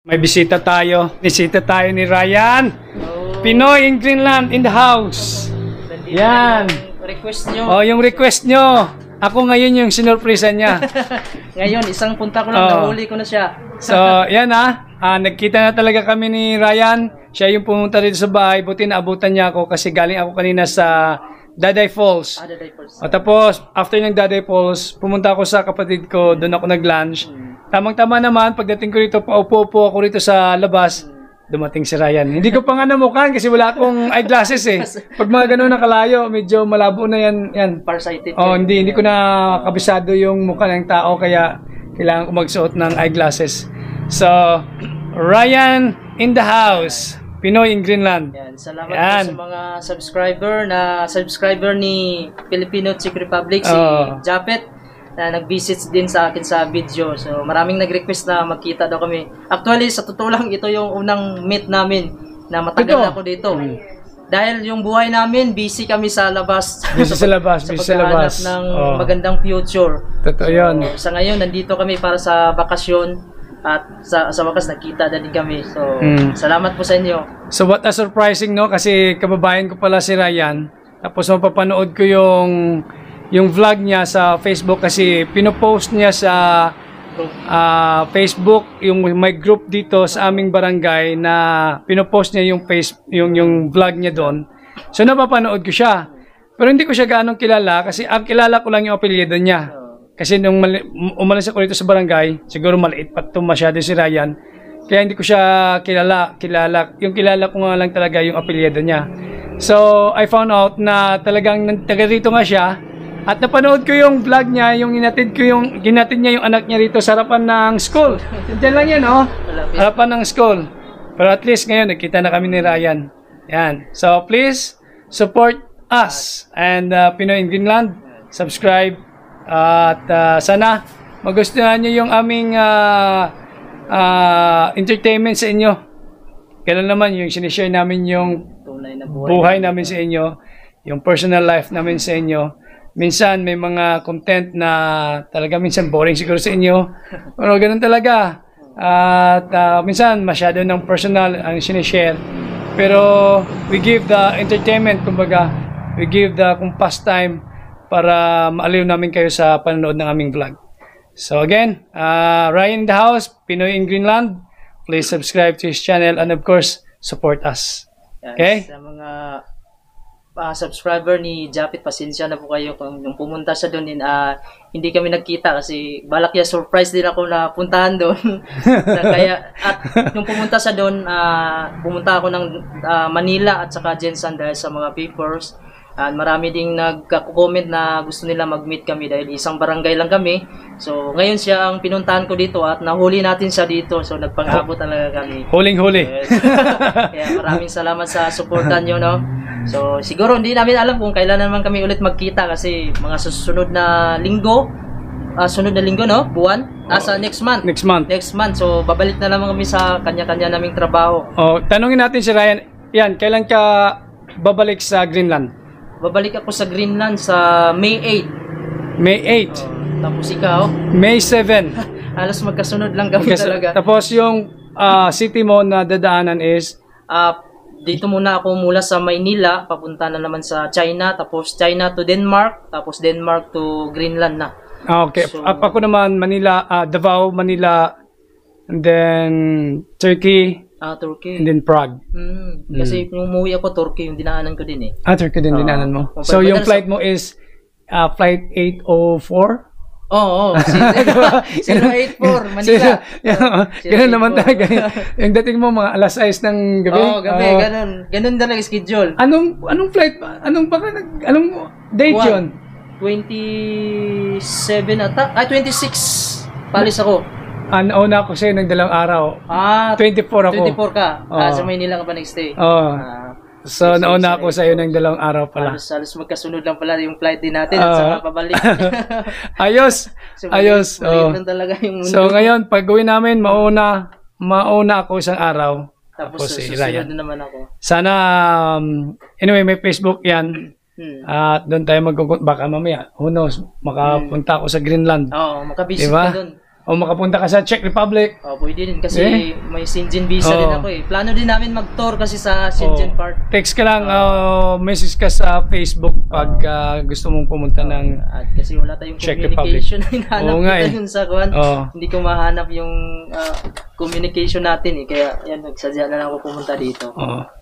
May bisita tayo. Bisita tayo ni Ryan. Pinoy in Greenland in the house. Yan. Request nyo. Oh, yung request nyo. Ako ngayon yung sinurpresa niya. Ngayon, isang punta ko lang, nahuli ko na siya. So, yan nagkita na talaga kami ni Ryan. Siya yung pumunta dito sa bahay. Buti naabutan niya ako kasi galing ako kanina sa Daday Falls. Daday Falls. O tapos, after ng Daday Falls, pumunta ako sa kapatid ko. Doon ako nag-lunch. Tamang-tama naman, pagdating ko rito, paupo-upo ako rito sa labas. Dumating si Ryan. Hindi ko pa nga namukhaan kasi wala akong eyeglasses eh. Pag mga ganun nakalayo, medyo malabo na yan. Farsighted. Oh, hindi ko na kabisado yung mukha ng tao kaya kailangan ko magsuot ng eyeglasses. So, Ryan in the house. Pinoy in Greenland. Yan, salamat po sa mga subscriber ni Filipino Czech Republic, si Japet, na nag-visit din sa akin sa video. So, maraming nag-request na magkita daw kami. Actually, sa totoo lang, ito yung unang meet namin na matagal na ako dito. Dahil yung buhay namin, busy kami sa labas. Busy sa labas, busy sa labas. Ng magandang future. Totoo yun. So, sa ngayon, nandito kami para sa bakasyon. At sa wakas nakita na din kami. So, salamat po sa inyo. So, what a surprising, no? Kasi kababayan ko pala si Ryan. Tapos mapapanood ko yung vlog niya sa Facebook kasi pinopost niya sa Facebook, yung may group dito sa aming barangay na pinopost niya yung vlog niya doon. So, napapanood ko siya. Pero hindi ko siya gaano kilala kasi ang kilala ko lang yung apelyido niya. Kasi nung umalis ako dito sa barangay, siguro maliit pa ito masyado si Ryan. Kaya hindi ko siya kilala. Yung kilala ko nga lang talaga yung apelyido niya. So, I found out na talagang taga rito nga siya. At napanood ko yung vlog niya, yung ginatid niya yung anak niya rito sa harapan ng school. Diyan lang yan, oh. Harapan ng school. Pero at least ngayon, nagkita na kami ni Ryan. Yan. So, please, support us. And Pinoy in Greenland, subscribe. At sana magustuhan nyo yung aming entertainment sa inyo. Kailan naman yung sinishare namin yung buhay namin sa inyo, yung personal life namin sa inyo. Minsan may mga content na talaga minsan boring siguro sa inyo. Pero ganun talaga. At minsan masyado ng personal ang sinishare. Pero we give the entertainment, kumbaga. We give the pastime para maaliw namin kayo sa panonood ng aming vlog. So again, Ryan in the house, Pinoy in Greenland. Please subscribe to his channel and of course, support us. Okay? Sa mga subscriber ni Japet, pasensya na po kayo kung yung pumunta siya doon. Hindi kami nagkita kasi balak niya surprise din ako na puntahan doon. Kaya, at nung pumunta siya doon, pumunta ako ng Manila at saka Jensen dahil sa mga papers. And marami ding nagko-comment na gusto nila mag-meet kami dahil isang barangay lang kami. So, ngayon siya ang pinuntahan ko dito at nahuli natin siya dito. So, nagpang-abot talaga kami. Huling-huli. Kaya maraming salamat sa supportan nyo, no? So, siguro hindi namin alam kung kailan naman kami ulit magkita kasi mga susunod na linggo, no? Buwan? Sa next month. Next month. Next month. So, babalik na naman kami sa kanya-kanya naming trabaho. Oh, tanungin natin si Ryan. Yan, kailan ka babalik sa Greenland? Babalik ako sa Greenland sa May 8. May 8. Tapos ikaw? May 7. Halos magkasunod lang kami talaga. Tapos yung city mo na dadaanan is? Dito muna ako mula sa Maynila, papunta na naman sa China, tapos China to Denmark, tapos Denmark to Greenland na. Okay. So, ako naman Manila, Davao, Manila, and then Turkey. Turkey. And then Prague. Kasi nung umuwi ako, Turkey yung dinaanan ko din eh. Turkey din dinaanan mo. So yung flight mo is flight 804? Oo, 084, Manila. Ganun naman talaga. Yung dating mo mga alas 6 ng gabi? Oo, gabi, ganun. Ganun talaga schedule. Anong flight? Anong date yun? 27 ata? 26. Palis ako. Nauna ako sa'yo ng 2 araw. 24 ako. 24 ka. Sa Maynila ka pa next day. So, nauna ako sa'yo ng 2 araw pala. Halos magkasunod lang pala yung flight din natin at saka pabalik. Ayos. Ayos. Talaga yung mundo. So, ngayon, pag gawin namin, mauna ako isang araw. Tapos susunod na naman ako. Sana, anyway, may Facebook yan. At doon tayo baka mamaya, who knows, makapunta ako sa Greenland. Oo, makabisit ka doon. O makapunta ka sa Czech Republic. Pwede din kasi may Shenzhen visa din ako eh. Plano din namin mag-tour kasi sa Shenzhen part. Text ka lang, message ka sa Facebook pag gusto mong pumunta ng at kasi wala tayong Czech communication na hinahanap kita yun sa kuwan. Hindi ko mahanap yung communication natin eh. Kaya yan, nagsadya na lang ako pumunta dito.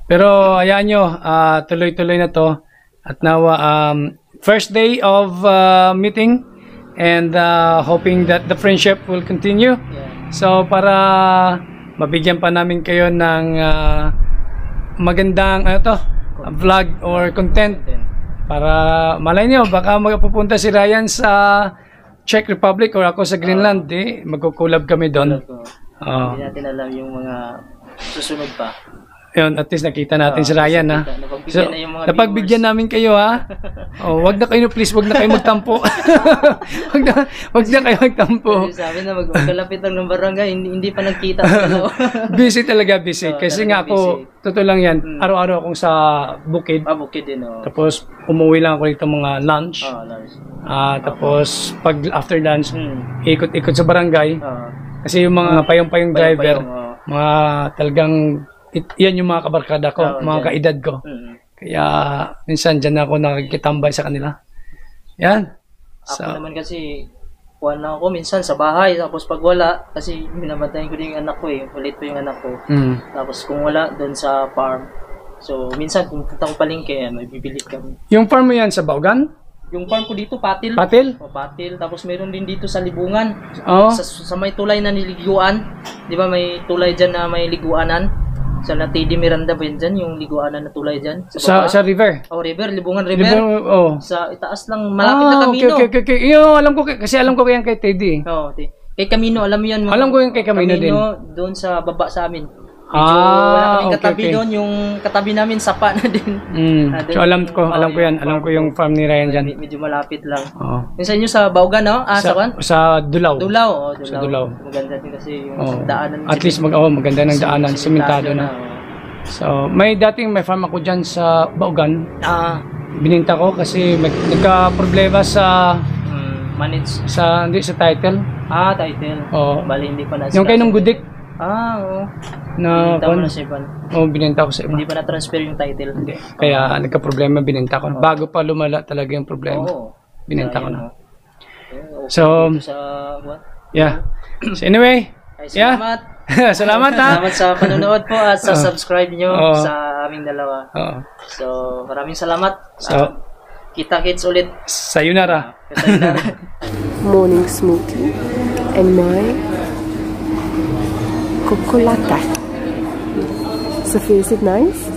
Pero ayan nyo, tuloy-tuloy na to. At now, first day of meeting. And hoping that the friendship will continue. So para mabigyan pa namin kayo ng magandang vlog or content para malay nyo baka magpupunta si Ryan sa Czech Republic or ako sa Greenland, magkukulab kami doon. Hindi natin alam yung mga susunod pa. Yun, at least nakita natin si Ryan, ha. So, napagbigyan namin kayo, ha. Wag na kayo, please, wag na kayo magtampo. wag na kayo magtampo. Sabi na magkalapit lang ng barangay, hindi pa nagkita. Busy talaga, busy. Kasi nga ako, totoo lang yan, araw-araw akong sa bukid. Bukid din, Tapos, umuwi lang ako dito mga lunch. Tapos, pag after lunch, ikot-ikot sa barangay. Kasi yung mga payong-payong driver, mga talagang yan yung mga kabarkada ko, mga kaedad ko. Kaya minsan dyan ako nakikitambay sa kanila. Yan. Ako naman kasi, kuha na ako minsan sa bahay, tapos pag wala, kasi binabantayan ko din yung anak ko ulit po yung anak ko. Tapos kung wala, doon sa farm. So minsan kung punta ko palengke, may bibili kami. Yung farm mo yan sa Baugan? Yung farm ko dito, Patil. Patil? Patil. Tapos meron din dito sa Libungan. Oh. Sa may tulay na niliguan. Di ba may tulay dyan na may liguanan? Sa Teddy Miranda ba yun dyan? Yung liguanan na tulay dyan? Sa river? River. Libungan River. Sa itaas lang, malapit na Camino. Okay. Alam ko, kasi alam ko yan kay Teddy. Kay Camino, alam mo yan. Alam ko yung kay Camino din. Doon sa baba sa amin. Medyo wala kaming katabi doon, yung katabi namin sapa na din. So alam ko yan. Alam ko yung farm ni Ryan dyan. Medyo malapit lang. Yung sa inyo sa Baugan, no? Sa Dulaw. Sa Dulaw. Maganda din kasi yung daanan. At least maganda ng daanan, simentado na. So may farm ako dyan sa Baugan. Bininta ko kasi nagka-problema sa manage. Hindi sa title. Title. Bali hindi pa na. Yung kay nung Gudik. Bininta mo na sa iban. Bininta ko sa iba. Hindi pa na-transfer yung title. Hindi. Kaya nagka-problema, bininta ko. Bago pa lumala talaga yung problema. Bininta ko na. So, yeah. So anyway, salamat. Salamat, ha. Salamat sa panonood po at sa subscribe nyo sa aming dalawa. So, maraming salamat. So, kita-kits ulit. Sayonara. Morning smoothie and my cocoa latte. Sophie, is it nice?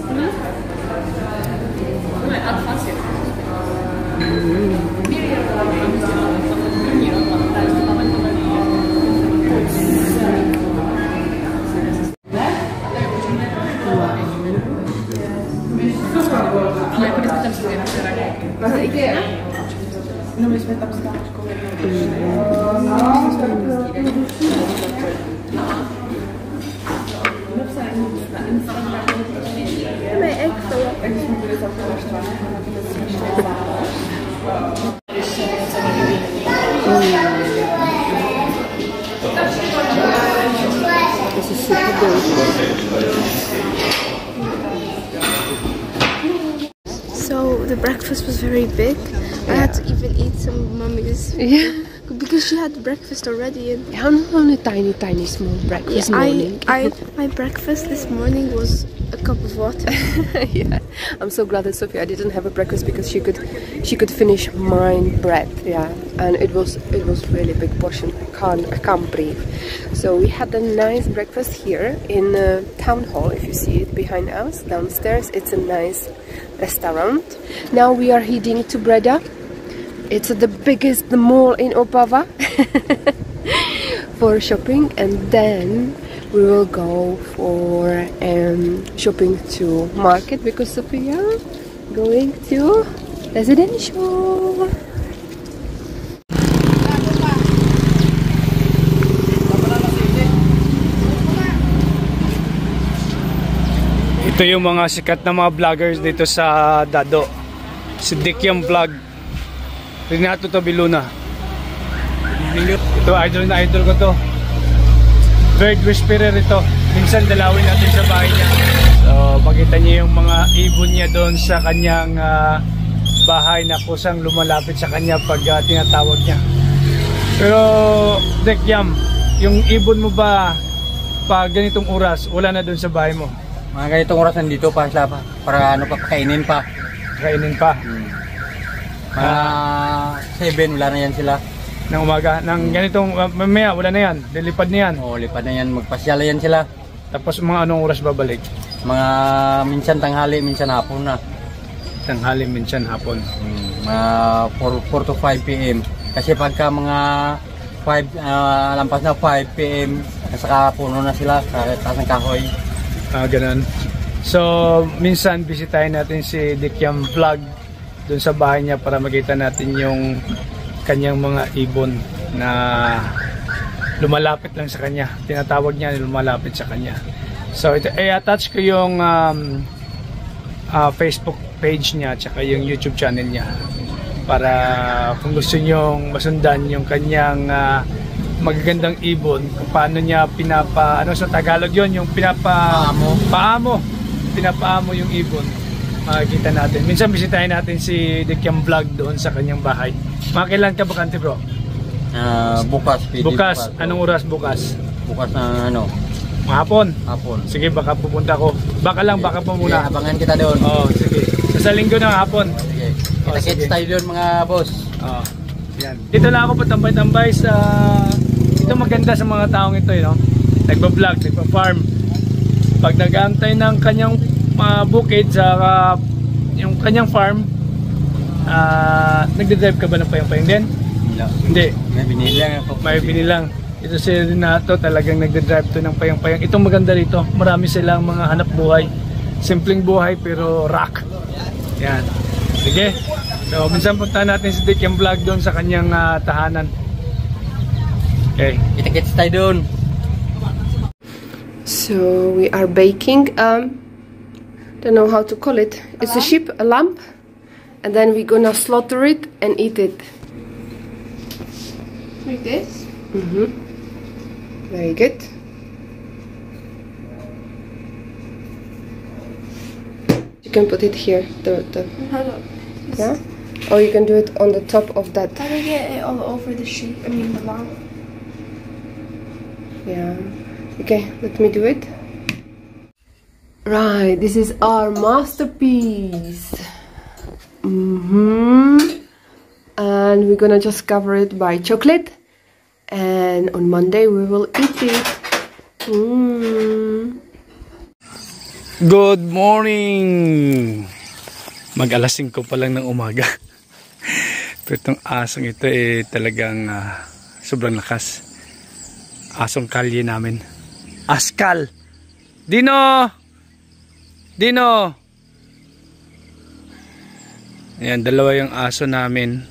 This is super good. So the breakfast was very big. I had to even eat some of Mommy's because she had breakfast already. And only tiny small breakfast morning. My breakfast this morning was a cup of water. Yeah, I'm so glad that Sophia didn't have a breakfast because she could finish mine bread. Yeah, and it was really big portion. I can't breathe. So we had a nice breakfast here in Town Hall. If you see it behind us downstairs, it's a nice restaurant. Now we are heading to Breda. It's the biggest mall in Opava for shopping, and then we will go for shopping to market because Sophia going to residential. Ito yung mga sikat na mga vloggers dito sa Dado. Si Dick yung vlog. Renato Tabiluna. Ito, idol na idol ko to. Bird whisperer ito. Minsan dalawin natin sa bahay niya. So, makita niyo yung mga ibon niya doon sa kanyang bahay na kusang lumalapit sa kanya pag tinatawag niya. Pero, Dek Yam, yung ibon mo ba pag ganitong oras, wala na doon sa bahay mo? Mga ganitong oras nandito pa sila pa. Para ano pa, kainin pa. Kainin pa. Mga 7, wala na yan sila. Ng umaga, ng ganitong mamaya, wala na yan. Lilipad na yan. Oo, lipad na yan. Magpasyala yan sila. Tapos mga anong oras babalik? Mga minsan tanghali, minsan hapon na. Tanghali, minsan hapon. Mga 4 to 5 p.m. Kasi pagka mga 5, lampas na 5 p.m. Saka puno na sila, taas ng kahoy. Ganun. So, minsan bisitahin natin si Dek Yam Vlog doon sa bahay niya para makita natin yung kanyang mga ibon na lumalapit lang sa kanya. Tinatawag niya na lumalapit sa kanya. So, ito, attach ko yung Facebook page niya at saka yung YouTube channel niya para kung gusto nyong masundan yung kanyang magagandang ibon, kung paano niya ano sa Tagalog yon, yung pinapaamo yung ibon, makikita natin. Minsan bisitahin natin si Dek Yam Vlog doon sa kanyang bahay. Makailan ka bakante, bro? Bukas. Bukas. Anong oras bukas? Bukas na ano? Hapon. Hapon. Sige, baka pupunta ko. Baka pa muna. Sige, abangan kita doon. Oo, sige. Sa linggo ng hapon. Sige. Kita-kits tayo doon mga boss. Oo. Yan. Dito lang ako patambay-tambay sa... Ito maganda sa mga taong ito, no? Nagba-vlog, nagpa-farm. Pag nag-aantay ng kanyang bukid sa yung kanyang farm, nagde-drive ka ba ng payong-payong din? Hindi. May binilang ako. May binilang. Ito si Renato talagang nagde-drive to ng payong-payong. Itong maganda rito, marami silang mga hanap buhay. Simpleng buhay pero rock. Yan. Sige. So, minsan punta natin si Dek Yam Vlog doon sa kanyang tahanan. Okay. Kita-kits tayo doon. So we are baking. Don't know how to call it. It's a sheep, a lamb, and then we're gonna slaughter it and eat it. Like this? Very good. You can put it here. Yeah. Or you can do it on the top of that. How do I get it all over the sheep? I mean the lamb. Yeah. Okay, let me do it. Right, this is our masterpiece. And we're gonna just cover it by chocolate. And on Monday we will eat it. Good morning! Mag-alas 5 pa lang ng umaga. Pero itong asong ito talagang sobrang lakas. Asong kalye namin. Askal! Dino! Dino! Ayan, dalawa yung aso namin.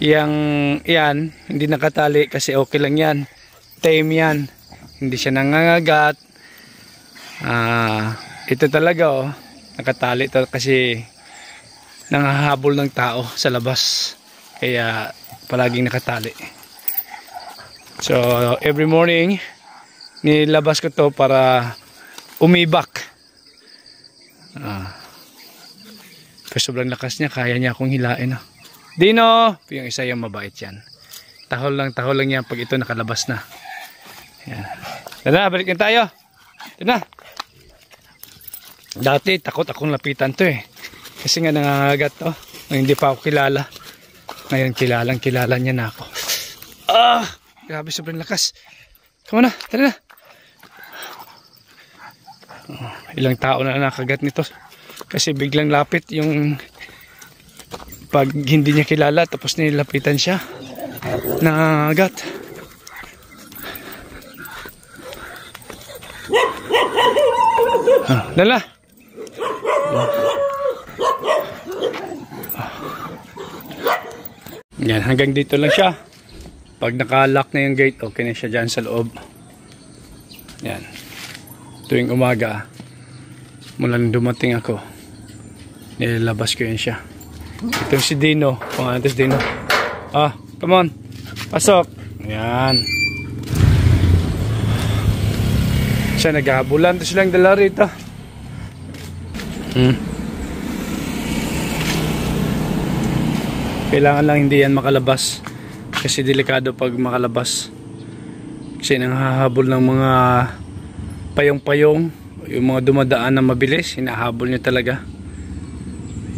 Yan, hindi nakatali kasi okay lang yan. Tame yan. Hindi siya nangangagat. Ito talaga nakatali ito kasi nangahabol ng tao sa labas. Kaya palaging nakatali. So, every morning, nilabas ko to para umibak. Pero sobrang lakas niya, kaya niya akong hilain. Dino! Yung isa yung mabait yan. Tahol lang yan pag ito nakalabas na. Yan. Tara, balik na tayo. Tara. Dati, takot akong lapitan to Kasi nga nangangagat to. Hindi pa ako kilala. Ngayon kilala niya na ako. Grabe, sobrang lakas. Come on na, tara na. Ilang tao na nakagat nito. Kasi biglang lapit yung pag hindi niya kilala tapos nilapitan siya. Nangangagat. Lala. Yan, hanggang dito lang siya. Pag naka-lock na yung gate, okay na siya dyan sa loob. Yan. Tuwing umaga, mula nung dumating ako, nilabas ko yan siya. Ito si Dino. Pangalan si Dino. Come on. Pasok. Ayan. Siya naghahabulan. Ito silang dala rito. Kailangan lang hindi yan makalabas. Kasi delikado pag makalabas. Kasi nanghahabol ng mga payong-payong. Yung mga dumadaan na mabilis. Hinahabol niya talaga.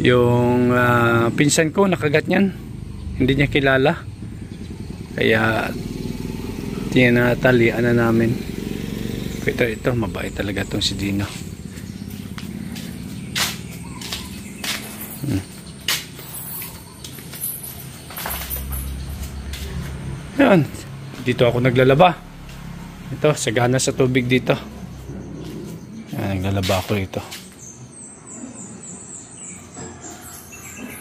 Yung pinsan ko nakagat niyan. Hindi niya kilala. Kaya tinatalian na namin. Ito mabait talaga itong si Dino. Yan. Dito ako naglalaba. Ito, sagana sa tubig dito. Yan, naglalaba ako rito.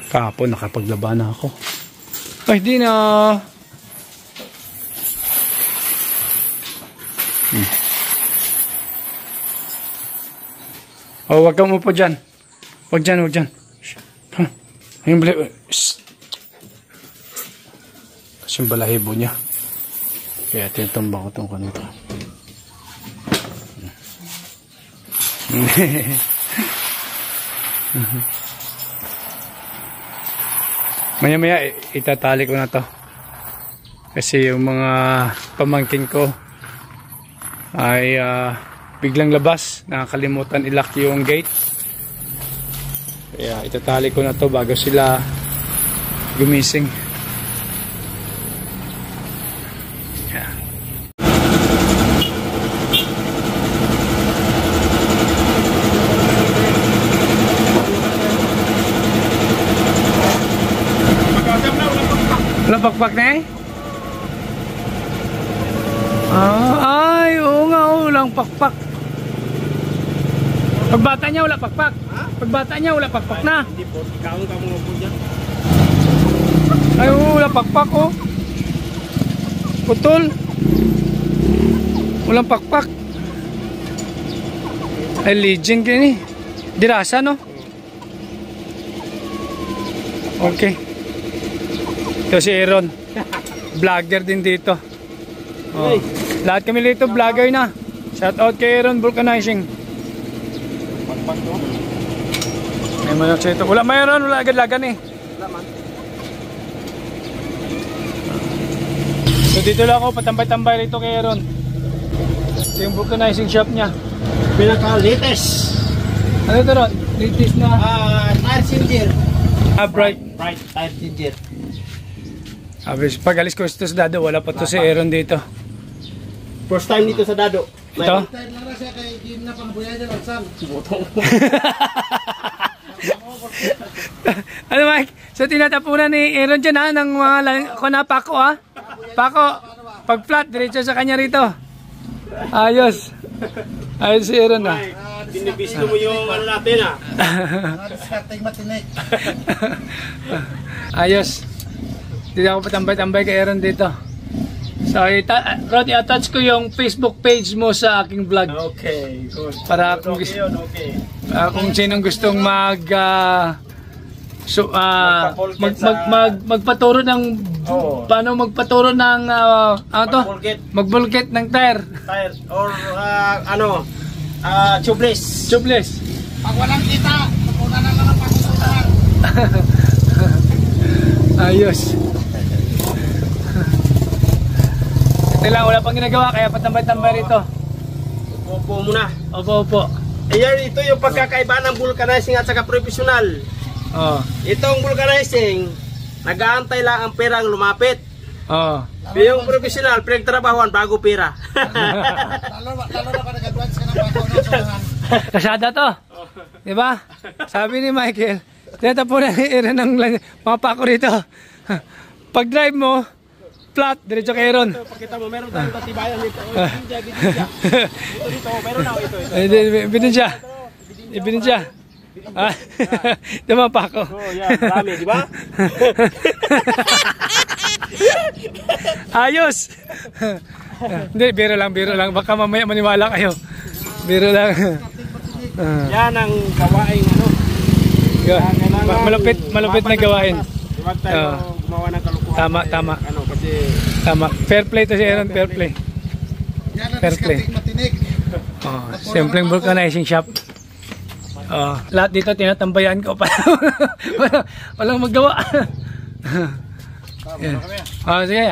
Kahapon nakapaglaba na ako. Ay, di na. Oh, wag kang umupo dyan. Wag dyan, wag dyan. Ayun, bali. Kasi yung balahibo niya. Kaya tinutumbang ko itong kanito. Maya-maya itatali ko na to. Kasi yung mga pamangkin ko ay biglang labas. Nakakalimutan ilock yung gate. Kaya itatali ko na to bago sila gumising. Wala pakpak na eh? Ay, oo nga, walang pakpak. Pagbata niya wala pakpak. Pagbata niya wala pakpak na. Hindi po, ikaw ka mga po dyan. Ay, oo, wala pakpak oh. Putol. Walang pakpak. Ay, legend gini. Dirasa no? Okay. Ito si Aaron. Vlogger din dito. Oh. Lahat kami dito vlogger na. Shout out kay Aaron Vulcanizing. May manok sa ito. Wala mayroon, wala agad-lagan eh. Wala man. So dito lang ako, patambay-tambay rito kay Aaron. Ito yung vulcanizing shop niya. Pinaka-latest. Ano ito ron? Latest na? Tire changer. Bright. Bright tire changer. Pag alis ko ito sa Dado, wala pa to si Aaron dito. First time dito sa Dado. Ito? Tire lang na siya kay Jim na pambuyay na lang. Butong. Ano Mike? So tinatapunan ni Aaron dyan ha, ng mga pako ha. Pako, pag flat, diretso sa kanya rito. Ayos. Ayos si Aaron ha. Binibisto mo yung ano natin ha. Ayos. Dito ako patambay-tambay kay Aaron dito. So, Rod, i-attach ko yung Facebook page mo sa aking vlog. Okay, good. Para kung, kung sinong gustong magpaturo ng paano magpaturo ng magbulkit ng tire or tubeless. Pag walang kita, magpuna na lang ang pagsusunan. Ayos. Ito lang, wala pang ginagawa kaya patambay-tambay rito. Upo muna. Opo. Ayan, ito yung pagkakaiba ng vulcanizing at saka professional. Itong vulcanizing, nag-aantay lang ang perang lumapit. Yung professional, pinagtrabahuan bago pera. Lalo na ka nag-advance ka ng bago ng sunahan. Kasada to. Diba? Sabi ni Michael, tinatapunan ni Aaron ng mga pako rito. Pag drive mo, flat, diretso kay Aaron. Pakita mo, meron tayong katibayan dito. Dito, meron na ito. Ibinidya. Ito mga pako. Yan, marami, di ba? Ayos! Hindi, biro lang. Baka mamaya maniwala kayo. Biro lang. Yan ang gawain Malupit na gawain. Huwag tayo gumawa ng kalukuhan. Tama. Kasi Tama. Fair play to si Aaron, fair play. Yan ang Fair play. discarding matinik. Oh, simpleng vulcanizing shop. Oh, lahat dito tinatambayan ko pa. Walang magawa. Yeah. Oh, sige.